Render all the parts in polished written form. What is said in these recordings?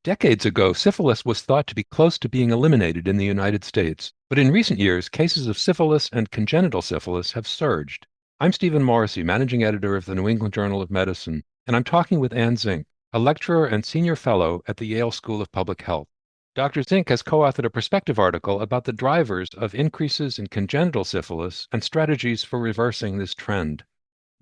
Decades ago, syphilis was thought to be close to being eliminated in the United States, but in recent years, cases of syphilis and congenital syphilis have surged. I'm Stephen Morrissey, managing editor of the New England Journal of Medicine, and I'm talking with Zink, a lecturer and senior fellow at the Yale School of Public Health. Dr. Zink has co-authored a perspective article about the drivers of increases in congenital syphilis and strategies for reversing this trend.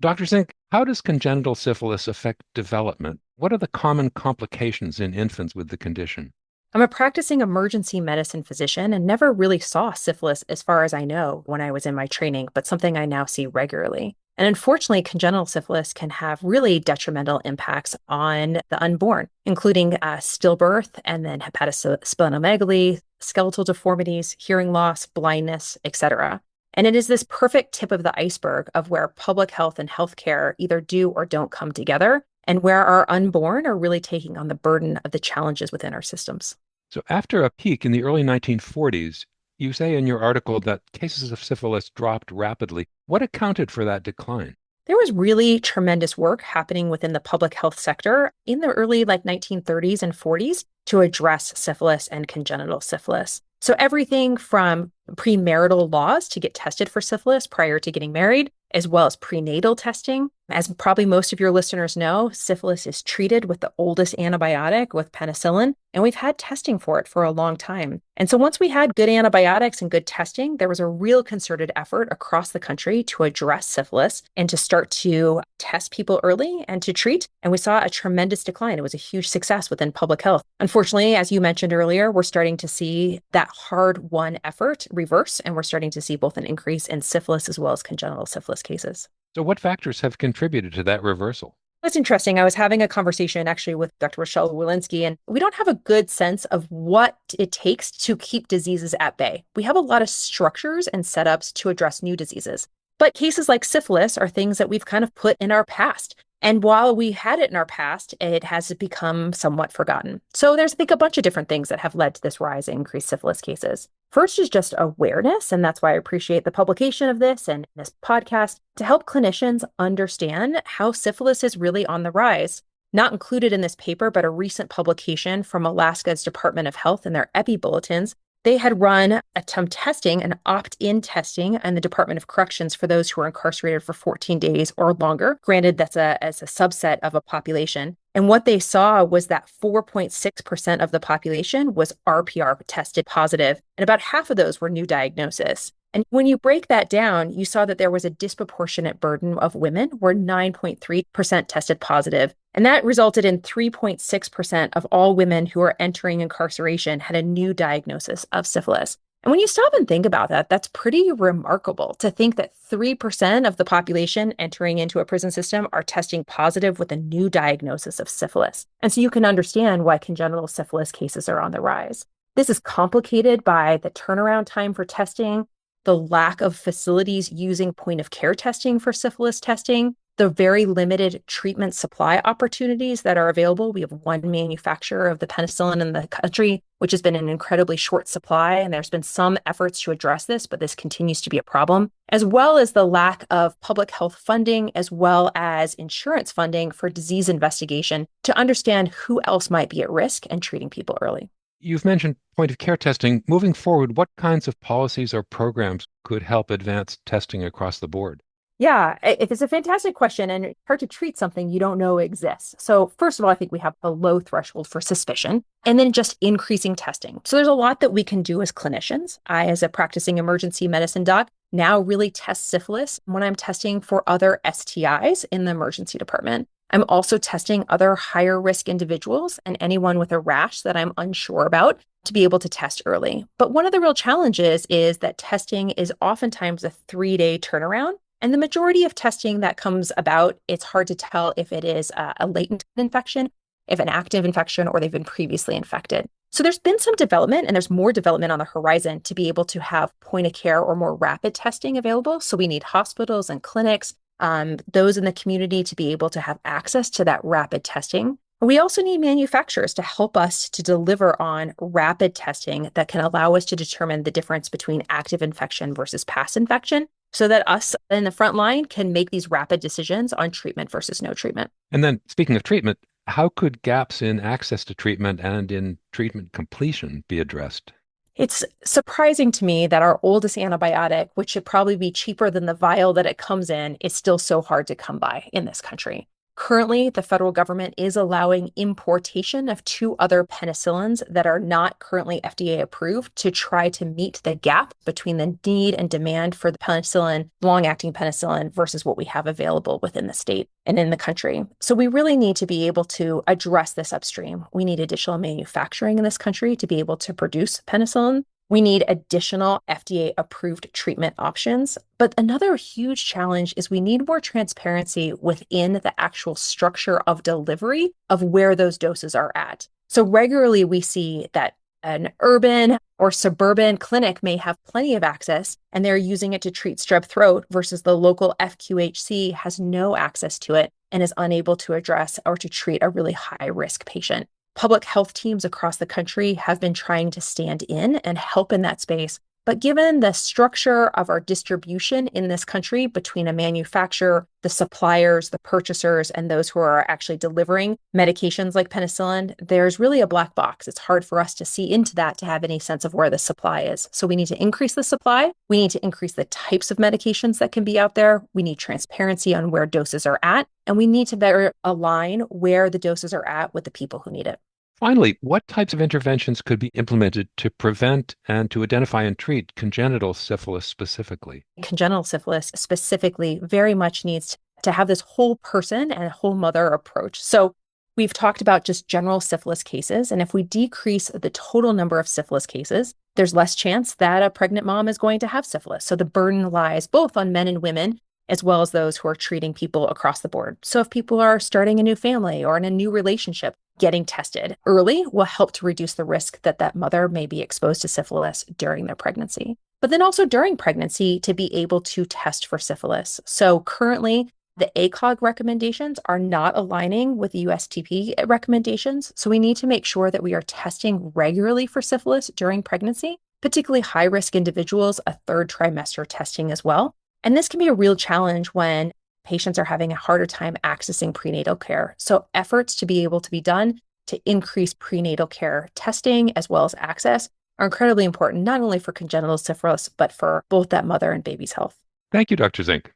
Dr. Zink, how does congenital syphilis affect development? What are the common complications in infants with the condition? I'm a practicing emergency medicine physician and never really saw syphilis, as far as I know, when I was in my training, but something I now see regularly. And unfortunately, congenital syphilis can have really detrimental impacts on the unborn, including stillbirth and then hepatosplenomegaly, skeletal deformities, hearing loss, blindness, etc. And it is this perfect tip of the iceberg of where public health and healthcare either do or don't come together, and where our unborn are really taking on the burden of the challenges within our systems. So after a peak in the early 1940s, you say in your article that cases of syphilis dropped rapidly. What accounted for that decline? There was really tremendous work happening within the public health sector in the early 1930s and 40s to address syphilis and congenital syphilis. So everything from premarital laws to get tested for syphilis prior to getting married, as well as prenatal testing. As probably most of your listeners know, syphilis is treated with the oldest antibiotic, with penicillin, and we've had testing for it for a long time. And so once we had good antibiotics and good testing, there was a real concerted effort across the country to address syphilis and to start to test people early and to treat. And we saw a tremendous decline. It was a huge success within public health. Unfortunately, as you mentioned earlier, we're starting to see that hard-won effort reverse, and we're starting to see both an increase in syphilis as well as congenital syphilis cases. So what factors have contributed to that reversal? That's interesting. I was having a conversation actually with Dr. Walensky, and we don't have a good sense of what it takes to keep diseases at bay. We have a lot of structures and setups to address new diseases. But cases like syphilis are things that we've kind of put in our past. And while we had it in our past, it has become somewhat forgotten. So there's, I think, a bunch of different things that have led to this rise in increased syphilis cases. First is just awareness, and that's why I appreciate the publication of this and this podcast to help clinicians understand how syphilis is really on the rise. Not included in this paper, but a recent publication from Alaska's Department of Health in their EPI bulletins. They had run some testing, an opt-in testing in the Department of Corrections for those who are incarcerated for 14 days or longer. Granted, that's as a subset of a population. And what they saw was that 4.6% of the population was RPR tested positive, and about half of those were new diagnosis. And when you break that down, you saw that there was a disproportionate burden of women, where 9.3% tested positive. And that resulted in 3.6% of all women who are entering incarceration had a new diagnosis of syphilis. And when you stop and think about that, that's pretty remarkable to think that 3% of the population entering into a prison system are testing positive with a new diagnosis of syphilis. And so you can understand why congenital syphilis cases are on the rise. This is complicated by the turnaround time for testing, the lack of facilities using point of care testing for syphilis testing, the very limited treatment supply opportunities that are available. We have one manufacturer of the penicillin in the country, which has been an incredibly short supply. And there's been some efforts to address this, but this continues to be a problem, as well as the lack of public health funding, as well as insurance funding for disease investigation to understand who else might be at risk and treating people early. You've mentioned point of care testing. Moving forward, what kinds of policies or programs could help advance testing across the board? Yeah, it's a fantastic question, and it's hard to treat something you don't know exists. So first of all, I think we have a low threshold for suspicion, and then just increasing testing. So there's a lot that we can do as clinicians. I, as a practicing emergency medicine doc, now really test syphilis when I'm testing for other STIs in the emergency department. I'm also testing other higher risk individuals and anyone with a rash that I'm unsure about to be able to test early. But one of the real challenges is that testing is oftentimes a 3-day turnaround. And the majority of testing that comes about, it's hard to tell if it is a latent infection, if an active infection, or they've been previously infected. So there's been some development, and there's more development on the horizon to be able to have point of care or more rapid testing available. So we need hospitals and clinics, those in the community to be able to have access to that rapid testing. We also need manufacturers to help us to deliver on rapid testing that can allow us to determine the difference between active infection versus past infection, so that us in the front line can make these rapid decisions on treatment versus no treatment. And then, speaking of treatment, How could gaps in access to treatment and in treatment completion be addressed? It's surprising to me that our oldest antibiotic, which should probably be cheaper than the vial that it comes in, is still so hard to come by in this country. Currently, the federal government is allowing importation of two other penicillins that are not currently FDA approved to try to meet the gap between the need and demand for the penicillin, long-acting penicillin, versus what we have available within the state and in the country. So we really need to be able to address this upstream. We need additional manufacturing in this country to be able to produce penicillin. We need additional FDA approved treatment options. But another huge challenge is we need more transparency within the actual structure of delivery of where those doses are at. So regularly we see that an urban or suburban clinic may have plenty of access and they're using it to treat strep throat versus the local FQHC has no access to it and is unable to address or to treat a really high risk patient. Public health teams across the country have been trying to stand in and help in that space. But given the structure of our distribution in this country between a manufacturer, the suppliers, the purchasers, and those who are actually delivering medications like penicillin, there's really a black box. It's hard for us to see into that to have any sense of where the supply is. So we need to increase the supply. We need to increase the types of medications that can be out there. We need transparency on where doses are at, and we need to better align where the doses are at with the people who need it. Finally, what types of interventions could be implemented to prevent and to identify and treat congenital syphilis specifically? Congenital syphilis specifically very much needs to have this whole person and whole mother approach. So we've talked about just general syphilis cases. And if we decrease the total number of syphilis cases, there's less chance that a pregnant mom is going to have syphilis. So the burden lies both on men and women, as well as those who are treating people across the board. So if people are starting a new family or in a new relationship, getting tested early will help to reduce the risk that that mother may be exposed to syphilis during their pregnancy. But then also during pregnancy to be able to test for syphilis. So currently, the ACOG recommendations are not aligning with the USTP recommendations. So we need to make sure that we are testing regularly for syphilis during pregnancy, particularly high-risk individuals, a third trimester testing as well. And this can be a real challenge when patients are having a harder time accessing prenatal care. So efforts to be able to be done to increase prenatal care testing as well as access are incredibly important, not only for congenital syphilis, but for both that mother and baby's health. Thank you, Dr. Zink.